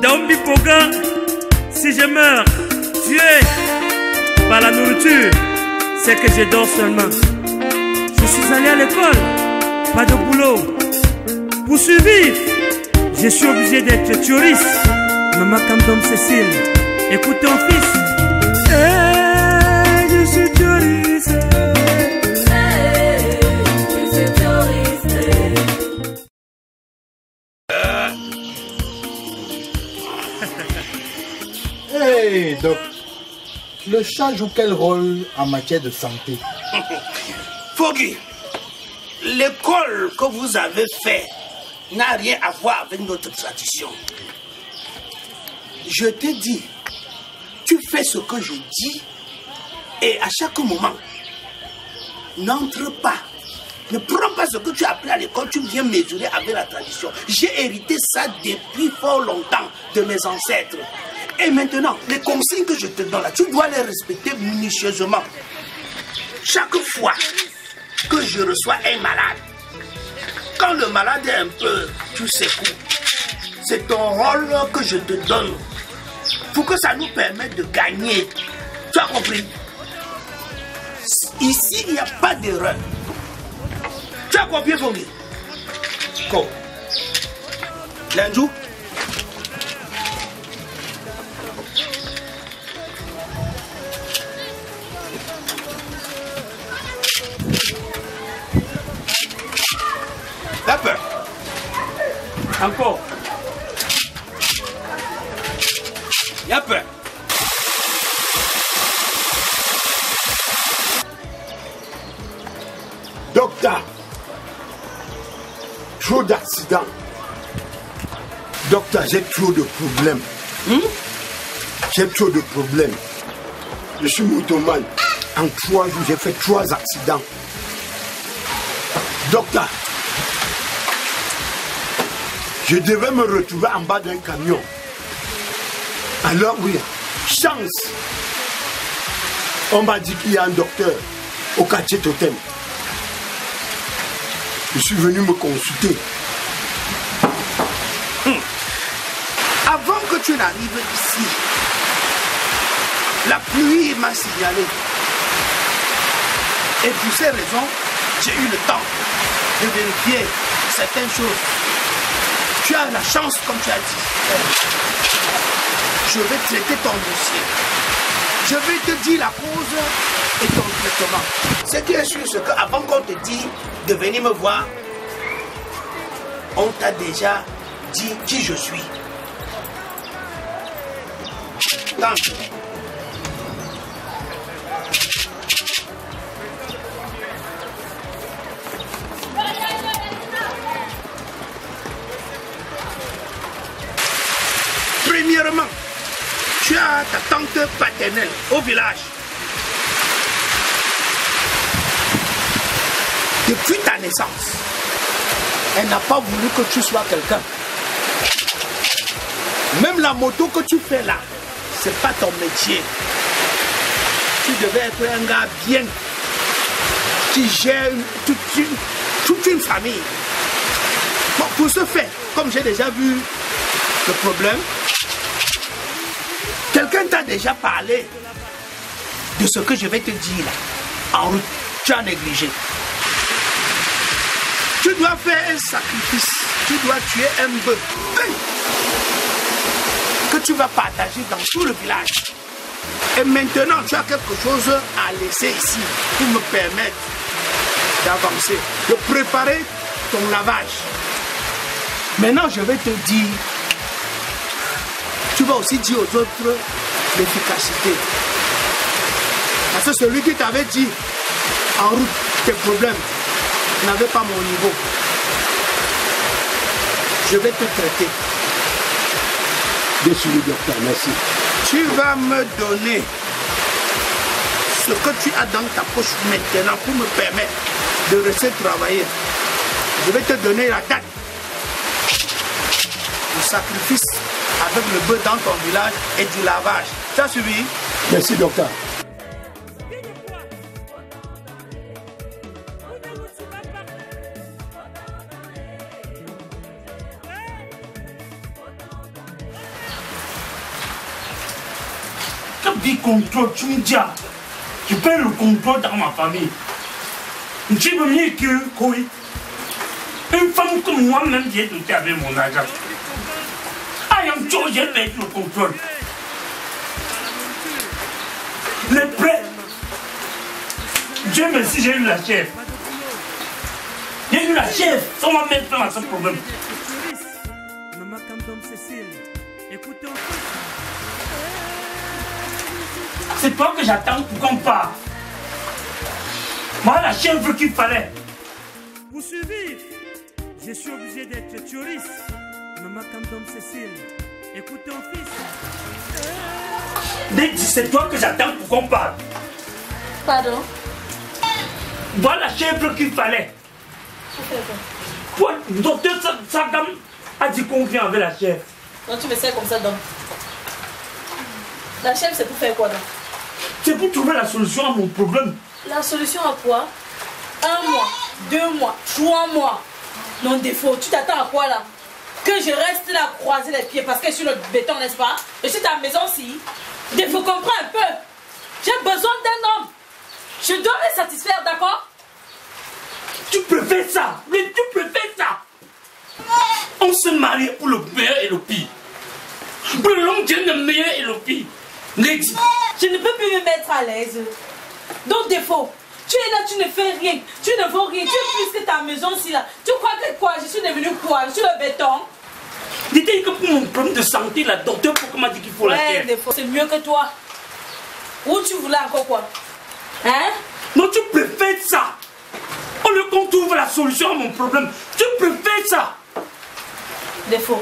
Daombi Poga, si je meurs tué par la nourriture, c'est que je dors seulement. Je suis allé à l'école, pas de boulot. Pour survivre, je suis obligé d'être touriste. Maman Kandom Cécile, écoute ton fils. Hey, je suis touriste. Hey, je suis touriste. Hey, Doc, le chat joue quel rôle en matière de santé? Foggy, l'école que vous avez faite n'a rien à voir avec notre tradition. Je t'ai dit, tu fais ce que je dis et à chaque moment, n'entre pas. Ne prends pas ce que tu as appris à l'école, tu viens mesurer avec la tradition. J'ai hérité ça depuis fort longtemps de mes ancêtres. Et maintenant, les consignes que je te donne là, tu dois les respecter minutieusement. Chaque fois que je reçois un malade, quand le malade est un peu, tu secoues, c'est ton rôle que je te donne pour que ça nous permette de gagner. Tu as compris? Ici, il n'y a pas d'erreur. Tu as compris, Fongi? Go. L'Indou? La peur. Encore. La peur. Docteur, trop d'accidents. Docteur, j'ai trop de problèmes. J'ai trop de problèmes. Je suis motomane. En 3 jours, j'ai fait 3 accidents. Docteur, je devais me retrouver en bas d'un camion. Alors oui, chance. On m'a dit qu'il y a un docteur au quartier Totem. Je suis venu me consulter. Avant que tu n'arrives ici, la pluie m'a signalé. Et pour ces raisons, j'ai eu le temps de vérifier certaines choses. Tu as la chance, comme tu as dit. Je vais traiter ton dossier. Je vais te dire la cause et ton traitement. Ce qui est sûr, c'est qu'avant qu'on te dise de venir me voir, on t'a déjà dit qui je suis. Tente. Premièrement, tu as ta tante paternelle au village. Depuis ta naissance, elle n'a pas voulu que tu sois quelqu'un. Même la moto que tu fais là, c'est pas ton métier. Tu devais être un gars bien, qui gère toute une famille. Bon, pour ce fait, comme j'ai déjà vu le problème, quelqu'un t'a déjà parlé de ce que je vais te dire là. En route, tu as négligé. Tu dois faire un sacrifice. Tu dois tuer un bœuf que tu vas partager dans tout le village. Et maintenant, tu as quelque chose à laisser ici pour me permettre d'avancer, de préparer ton lavage. Maintenant, je vais te dire, tu vas aussi dire aux autres l'efficacité. Parce que celui qui t'avait dit en route tes problèmes n'avait pas mon niveau. Je vais te traiter. Déçu, docteur, merci. Tu vas me donner ce que tu as dans ta poche maintenant pour me permettre de rester travailler. Je vais te donner la date du sacrifice avec le bœuf dans ton village et du lavage. Tu as suivi? Merci, docteur. Quand tu dis contrôle, tu me dis, je perds le contrôle dans ma famille. Tu veux mieux que quoi? Une femme comme moi-même, j'ai douté avec mon argent. I am Joe, j'ai perdu le contrôle. Les prêts. Dieu merci, j'ai eu la chef. J'ai eu la chef. On va mettre fin à ce problème. Maman Canton Cécile, écoutez. C'est toi que j'attends pour qu'on parte. Moi, la chèvre qu'il fallait. Pour survivre, je suis obligé d'être touriste. Maman Canton Cécile, écoute ton fils. C'est toi que j'attends pour qu'on parte. Pardon? Voilà la chèvre qu'il fallait. Quoi? Docteur Sagam a dit qu'on vient avec la chèvre. Non, tu me sais comme ça, donc. La chèvre, c'est pour faire quoi, donc? C'est pour trouver la solution à mon problème. La solution à quoi? 1 mois, 2 mois, 3 mois. Non, défaut. Tu t'attends à quoi, là? Que je reste là, croiser les pieds parce que je suis le béton, n'est-ce pas? Je suis ta maison, si. Défaut, comprends un peu. J'ai besoin d'un homme. Je dois le satisfaire, d'accord? Tu préfères ça? Mais tu préfères ça? On se marie pour le meilleur et le pire. Pour le long terme, le meilleur et le pire. Lady. Je ne peux plus me mettre à l'aise. Donc, défaut. Tu es là, tu ne fais rien. Tu ne vaux rien. Tu es plus que ta maison, si là. Tu crois que quoi? Je suis devenue quoi? Je suis le béton. Dis-toi que pour mon problème de santé, la docteur m'a dit qu'il faut la faire. Défaut. C'est mieux que toi. Où tu voulais encore quoi? Hein? Non, tu préfères ça. Au lieu qu'on trouve la solution à mon problème, tu préfères ça. Défaut.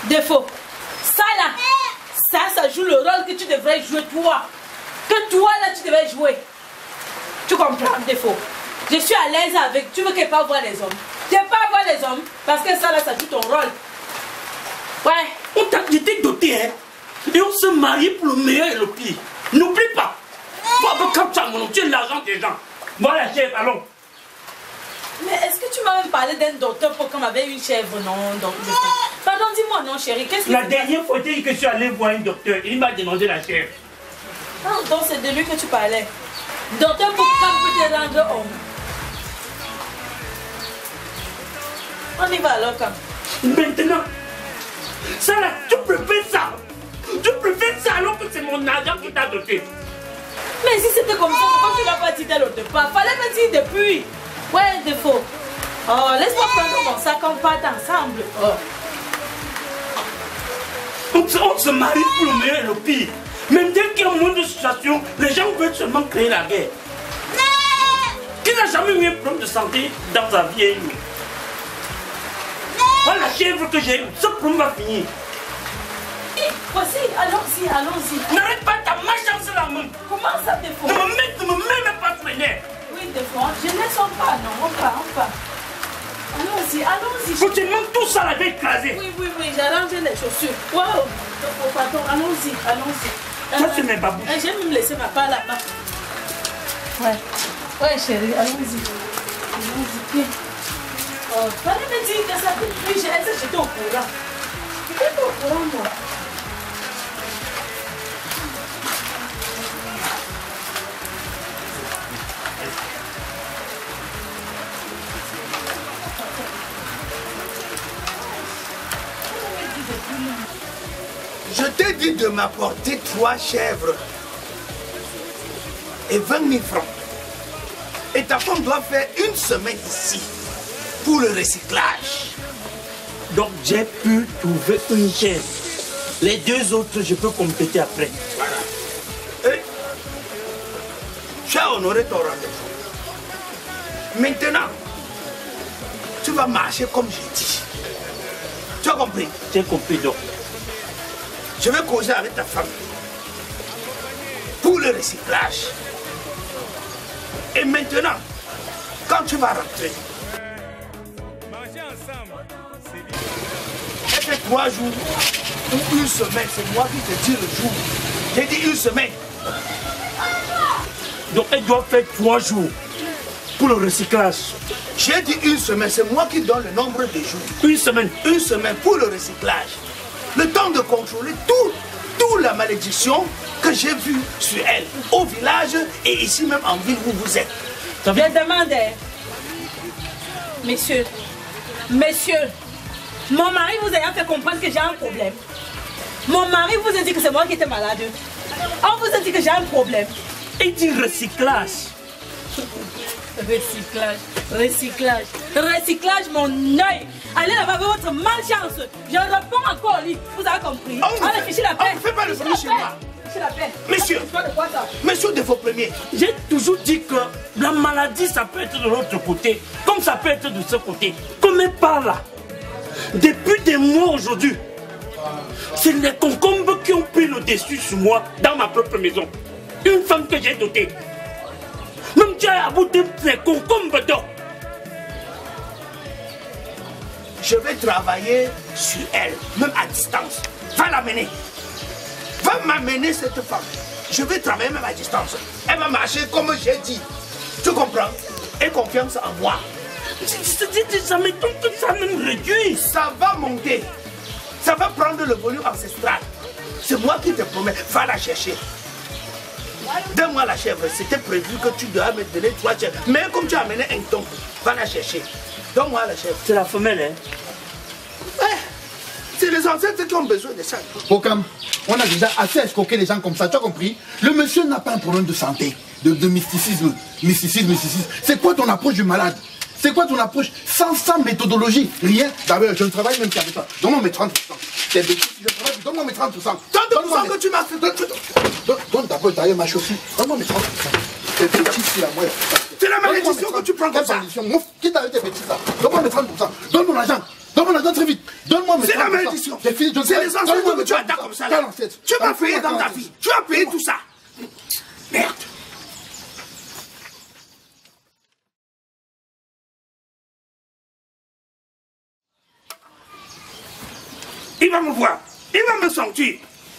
Défaut. Ça là, ça joue le rôle que tu devrais jouer toi. Que toi là, tu devrais jouer. Tu comprends, défaut. Je suis à l'aise avec. Tu veux que pas voir les hommes. Tu veux pas voir les hommes parce que ça là, ça joue ton rôle. Ouais. On t'a été doté, hein. Et on se marie pour le meilleur et le pire. N'oublie pas. Quand tu as mon nom, tu es l'argent des gens. Voilà, chef, allons. Mais est-ce que tu m'as même parlé d'un docteur pour qu'on avait une chèvre? Non, donc. Pardon, dis-moi, non, chérie. Qu'est-ce que la dernière fois, que je suis allé voir un docteur, il m'a demandé la chèvre. Ah, donc c'est de lui que tu parlais. Docteur, pourquoi peut te rendre homme? On y va alors quand? Maintenant, ça là, tu préfères ça. Tu préfères ça alors que c'est mon argent qui t'a doté. Mais si c'était comme ça, pourquoi tu l'as pas dit dès le départ? Fallait me dire depuis. Ouais, défaut. Oh, laisse-moi prendre mon sac, on part ensemble. Oh. On se marie pour le meilleur et le pire. Même dès qu'il y a un monde de situation, les gens veulent seulement créer la guerre. Qui n'a jamais eu un problème de santé dans sa vie? Voilà la chèvre que j'ai eu, ce problème va finir. Voici, allons-y, allons-y. N'arrête pas ta malchance là même. Comment ça, défaut? Ne me mets même pas sur les nerfs. Oui, défaut, je ne laisse pas, non, on part. Allons-y, allons-y. Faut tellement tout ça l'avait écrasé. Oui, j'arrange les chaussures. Wow, pardon, allons-y. Ça, c'est mes babous. Je vais me laisser ma part là-bas. Ouais, chérie, allons-y. Viens. Oh, fallait me dire que ça depuis, j'étais au courant. J'étais au courant, moi. Je t'ai dit de m'apporter 3 chèvres et 20 000 francs. Et ta femme doit faire 1 semaine ici pour le recyclage. Donc j'ai pu trouver une chèvre. Les 2 autres, je peux compléter après. Voilà. Et tu as honoré ton rendez-vous. Maintenant, tu vas marcher comme j'ai dit. Tu as compris? J'ai compris, donc. Je vais causer avec ta femme pour le recyclage. Et maintenant, quand tu vas rentrer, elle fait 3 jours ou 1 semaine. C'est moi qui te dis le jour. J'ai dit 1 semaine. Donc elle doit faire 3 jours pour le recyclage. J'ai dit 1 semaine. C'est moi qui donne le nombre de jours. 1 semaine. 1 semaine pour le recyclage. Le temps de contrôler tout toute la malédiction que j'ai vue sur elle, au village et ici même en ville où vous êtes. Je demande, messieurs, mon mari vous a fait comprendre que j'ai un problème. Mon mari vous a dit que c'est moi qui étais malade. On vous a dit que j'ai un problème. Il dit recyclage. Recyclage, mon œil. Allez là-bas avec votre malchance. Je réponds encore au lit. Vous avez compris? Allez, fichez la paix. On ne fait pas le bruit chez moi. Monsieur, monsieur de vos premiers. J'ai toujours dit que la maladie, ça peut être de l'autre côté, comme ça peut être de ce côté. Comme elle parle là. Depuis des mois aujourd'hui, c'est les concombres qui ont pris le dessus sur moi dans ma propre maison. Une femme que j'ai dotée. Même tu as abouti les concombres d'or. Je vais travailler sur elle, même à distance. Va l'amener. Va m'amener cette femme. Je vais travailler même à distance. Elle va marcher comme j'ai dit. Tu comprends? Aie confiance en moi. Ça m'étonne que ça me réduise. Ça va monter. Ça va prendre le volume ancestral. C'est moi qui te promets. Va la chercher. Donne-moi la chèvre. C'était prévu que tu dois me donner 3 chèvres. Mais comme tu as amené un ton, va la chercher. Donne-moi la chèvre. C'est la femelle, hein? Ouais. C'est les ancêtres qui ont besoin de ça. Okam, on a déjà assez escroqué les gens comme ça, tu as compris? Le monsieur n'a pas un problème de santé, de mysticisme. C'est quoi ton approche du malade? C'est quoi ton approche sans méthodologie? Rien. D'abord, je ne travaille même qu'avec toi. Donne-moi mes 30%. T'es bêtise, je travaille, donne-moi mes 30%. 30% que tu m'as fait. Donne d'abord d'ailleurs ma chaussure. Donne-moi mes 30%. T'es bêtise, c'est la moelle. C'est la malédiction que tu prends comme ça. Qui t'a eu tes bêtises là? Donne-moi mes 30%. Donne mon argent. Donne mon argent très vite. Donne-moi mes 30%. C'est la malédiction. C'est les ancêtres que tu attaques comme ça. Tu vas payer dans ta vie. Tu vas payer tout ça. Merde. Il va me voir. Il va me sentir.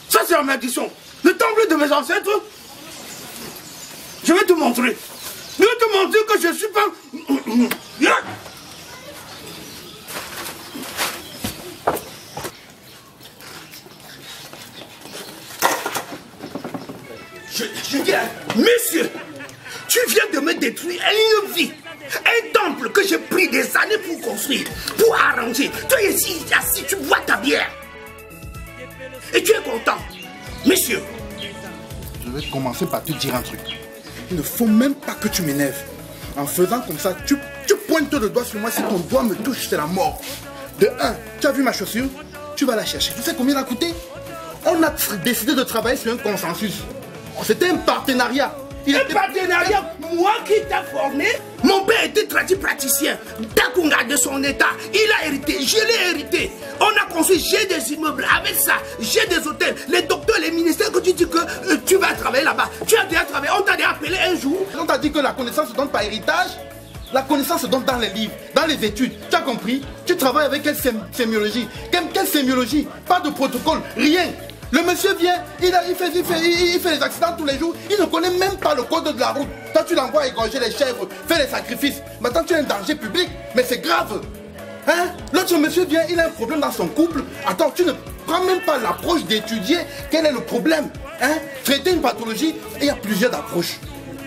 Ça, c'est la malédiction. Le temple de mes ancêtres. Je vais te montrer. Je vais te montrer que je suis pas... Je dis, monsieur, tu viens de me détruire une vie. Un temple que j'ai pris des années pour construire, pour arranger. Tu es ici, assis, tu bois ta bière. Et tu es content. Monsieur. Je vais commencer par te dire un truc. Il ne faut même pas que tu m'énerves. En faisant comme ça, tu pointes le doigt sur moi. Si ton doigt me touche, c'est la mort. De un, tu as vu ma chaussure? Tu vas la chercher. Tu sais combien elle a coûté? On a décidé de travailler sur un consensus. C'était un partenariat. Un partenariat, moi qui t'ai formé, mon père était praticien. Dakunga de son état, il a hérité, je l'ai hérité. On a construit, j'ai des immeubles, avec ça, j'ai des hôtels, les docteurs, les ministères que tu dis que tu vas travailler là-bas. Tu as déjà travaillé, on t'a déjà appelé un jour. On t'a dit que la connaissance se donne par héritage. La connaissance se donne dans les livres, dans les études. Tu as compris? Tu travailles avec quelle sémiologie? Quelle sémiologie? Pas de protocole, rien. Le monsieur vient, il fait les accidents tous les jours, il ne connaît même pas le code de la route. Toi tu l'envoies égorger les chèvres, faire les sacrifices. Maintenant tu es un danger public, mais c'est grave. Hein? L'autre monsieur vient, il a un problème dans son couple. Attends, tu ne prends même pas l'approche d'étudier quel est le problème. Hein? Traiter une pathologie, il y a plusieurs approches.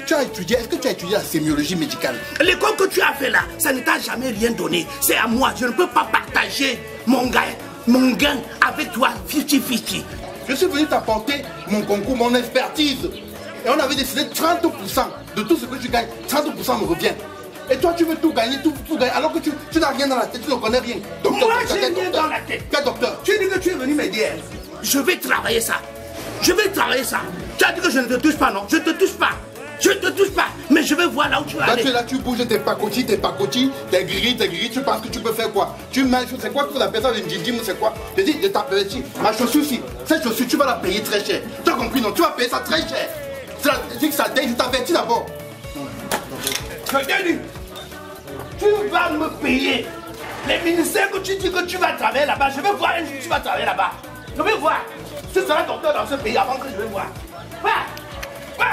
Tu as étudié, est-ce que tu as étudié la sémiologie médicale? L'école que tu as fait là, ça ne t'a jamais rien donné. C'est à moi, je ne peux pas partager mon gain avec toi, 50-50. Je suis venu t'apporter mon concours, mon expertise. Et on avait décidé 30% de tout ce que tu gagnes, 30% me revient. Et toi, tu veux tout gagner, tout gagner, alors que tu n'as rien dans la tête, tu ne connais rien. Docteur, moi, j'ai rien dans la tête. Quel docteur? Tu dis que tu es venu m'aider. Je vais travailler ça. Je vais travailler ça. Tu as dit que je ne te touche pas, non? Je ne te touche pas. Je ne te touche pas, mais je vais voir là où tu vas aller. Là, tu bouges, t'es pacotis, t'es gris, tu penses que tu peux faire quoi? Tu mets, c'est quoi que vous appelez ça, une djindim ou c'est quoi? Je dis, je t'appelle ici, ma chaussure ici, cette chaussure, tu vas la payer très cher. Tu as compris, non? Tu vas payer ça très cher. Je dis que ça t'aide, je t'avertis d'abord. Je t'ai dit, tu vas me payer. Les ministères que tu dis que tu vas travailler là-bas, je vais voir un jour tu vas travailler là-bas. Je vais voir. Tu seras docteur dans ce pays avant que je vais voir. Va, va.